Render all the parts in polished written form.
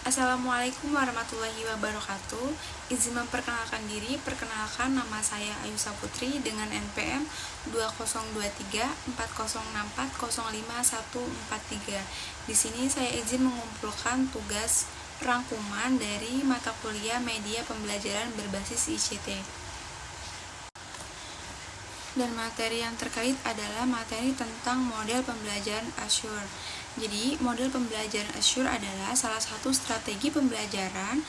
Assalamualaikum warahmatullahi wabarakatuh. Izin memperkenalkan diri, perkenalkan nama saya Ayusa Putri dengan NPM 20234064054143. Di sini saya izin mengumpulkan tugas rangkuman dari mata kuliah media pembelajaran berbasis ICT. Dan materi yang terkait adalah materi tentang model pembelajaran Azure. Jadi, model pembelajaran Azure adalah salah satu strategi pembelajaran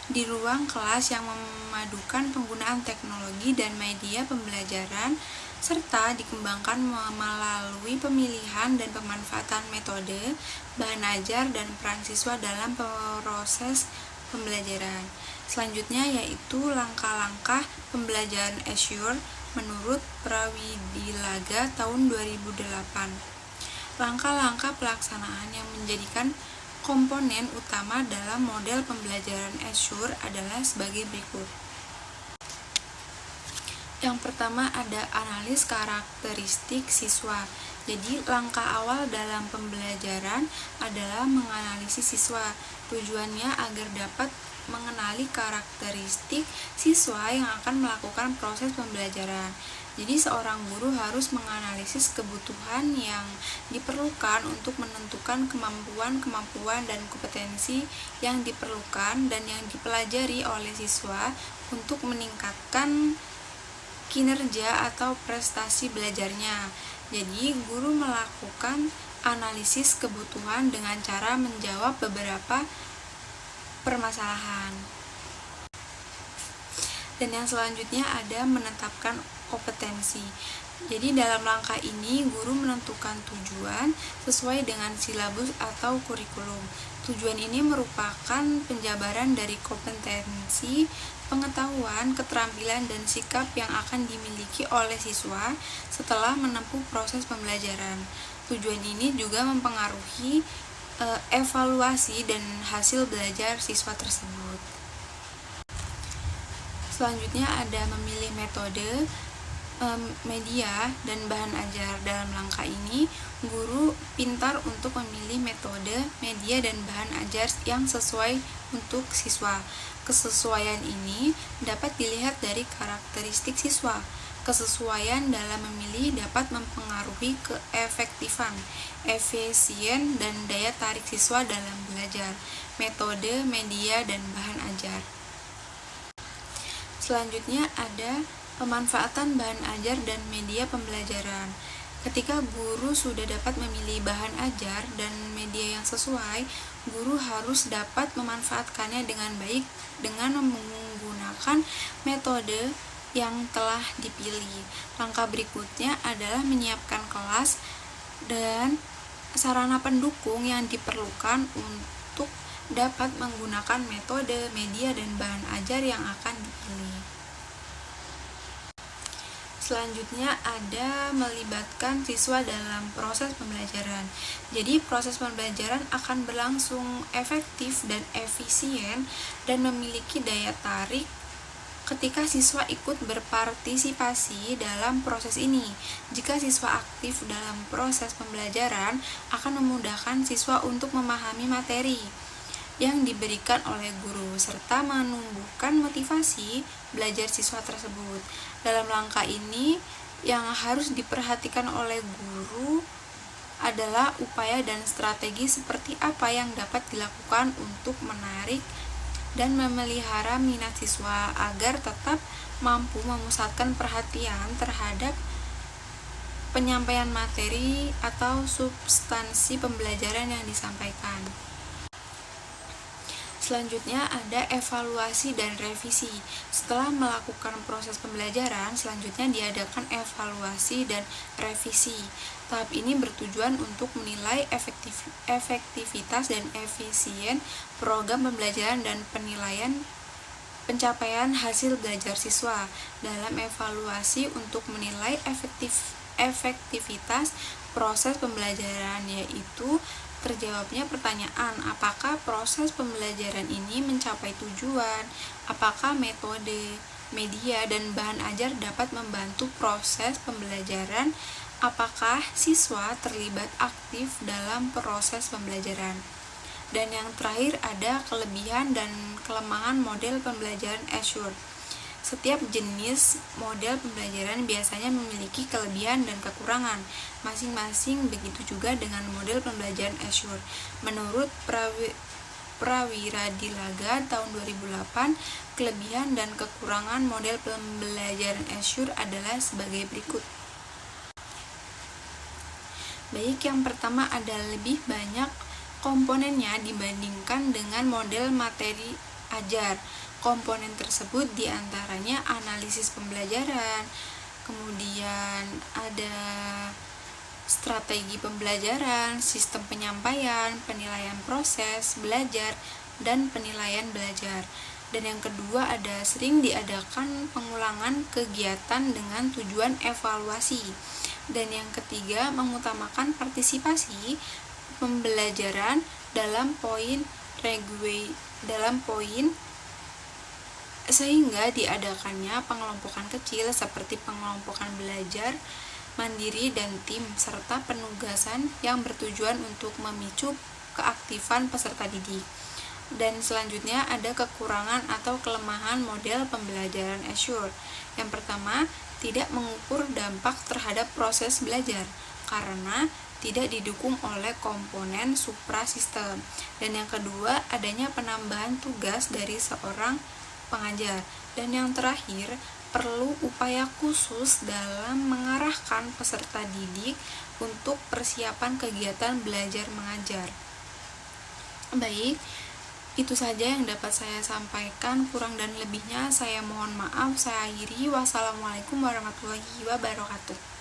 di ruang kelas yang memadukan penggunaan teknologi dan media pembelajaran serta dikembangkan melalui pemilihan dan pemanfaatan metode, bahan ajar, dan peran siswa dalam proses pembelajaran. Selanjutnya yaitu langkah-langkah pembelajaran Azure menurut Prawidilaga tahun 2008. Langkah-langkah pelaksanaan yang menjadikan komponen utama dalam model pembelajaran Azure adalah sebagai berikut. Yang pertama ada analis karakteristik siswa. Jadi langkah awal dalam pembelajaran adalah menganalisis siswa. Tujuannya agar dapat mengenali karakteristik siswa yang akan melakukan proses pembelajaran. Jadi seorang guru harus menganalisis kebutuhan yang diperlukan untuk menentukan kemampuan dan kompetensi yang diperlukan dan yang dipelajari oleh siswa untuk meningkatkan kinerja atau prestasi belajarnya. Jadi guru melakukan analisis kebutuhan dengan cara menjawab beberapa permasalahan. Dan yang selanjutnya ada menetapkan kompetensi. Jadi dalam langkah ini guru menentukan tujuan sesuai dengan silabus atau kurikulum. Tujuan ini merupakan penjabaran dari kompetensi, pengetahuan, keterampilan, dan sikap yang akan dimiliki oleh siswa setelah menempuh proses pembelajaran. Tujuan ini juga mempengaruhi evaluasi dan hasil belajar siswa tersebut. Selanjutnya ada memilih metode, media, dan bahan ajar. Dalam langkah ini, guru pintar untuk memilih metode, media, dan bahan ajar yang sesuai untuk siswa. Kesesuaian ini dapat dilihat dari karakteristik siswa. Kesesuaian dalam memilih dapat mempengaruhi keefektifan, efisien, dan daya tarik siswa dalam belajar, metode, media, dan bahan ajar. Selanjutnya ada pemanfaatan bahan ajar dan media pembelajaran. Ketika guru sudah dapat memilih bahan ajar dan media yang sesuai, guru harus dapat memanfaatkannya dengan baik dengan menggunakan metode yang telah dipilih. Langkah berikutnya adalah menyiapkan kelas dan sarana pendukung yang diperlukan untuk dapat menggunakan metode, media, dan bahan ajar yang akan dipilih. Selanjutnya ada melibatkan siswa dalam proses pembelajaran. Jadi proses pembelajaran akan berlangsung efektif dan efisien dan memiliki daya tarik ketika siswa ikut berpartisipasi dalam proses ini. Jika siswa aktif dalam proses pembelajaran, akan memudahkan siswa untuk memahami materi yang diberikan oleh guru, serta menumbuhkan motivasi belajar siswa tersebut. Dalam langkah ini, yang harus diperhatikan oleh guru adalah upaya dan strategi seperti apa yang dapat dilakukan untuk menarik dan memelihara minat siswa agar tetap mampu memusatkan perhatian terhadap penyampaian materi atau substansi pembelajaran yang disampaikan. Selanjutnya ada evaluasi dan revisi. Setelah melakukan proses pembelajaran, selanjutnya diadakan evaluasi dan revisi. Tahap ini bertujuan untuk menilai efektivitas dan efisien program pembelajaran dan penilaian pencapaian hasil belajar siswa. Dalam evaluasi untuk menilai efektivitas proses pembelajaran, yaitu terjawabnya pertanyaan, apakah proses pembelajaran ini mencapai tujuan, apakah metode, media, dan bahan ajar dapat membantu proses pembelajaran, apakah siswa terlibat aktif dalam proses pembelajaran. Dan yang terakhir ada kelebihan dan kelemahan model pembelajaran Azure. Setiap jenis model pembelajaran biasanya memiliki kelebihan dan kekurangan masing-masing, begitu juga dengan model pembelajaran Azure. Menurut Prawiradilaga tahun 2008, kelebihan dan kekurangan model pembelajaran Azure adalah sebagai berikut. Baik, yang pertama ada lebih banyak komponennya dibandingkan dengan model materi ajar. Komponen tersebut diantaranya analisis pembelajaran, kemudian ada strategi pembelajaran, sistem penyampaian, penilaian proses belajar, dan penilaian belajar. Dan yang kedua ada sering diadakan pengulangan kegiatan dengan tujuan evaluasi. Dan yang ketiga mengutamakan partisipasi pembelajaran dalam poin sehingga diadakannya pengelompokan kecil seperti pengelompokan belajar mandiri dan tim, serta penugasan yang bertujuan untuk memicu keaktifan peserta didik. Dan selanjutnya ada kekurangan atau kelemahan model pembelajaran Azure. Yang pertama, tidak mengukur dampak terhadap proses belajar karena tidak didukung oleh komponen suprasistem. Dan yang kedua, adanya penambahan tugas dari seorang pengajar. Dan yang terakhir, perlu upaya khusus dalam mengarahkan peserta didik untuk persiapan kegiatan belajar mengajar. Baik, itu saja yang dapat saya sampaikan. Kurang dan lebihnya saya mohon maaf. Saya akhiri. Wassalamualaikum warahmatullahi wabarakatuh.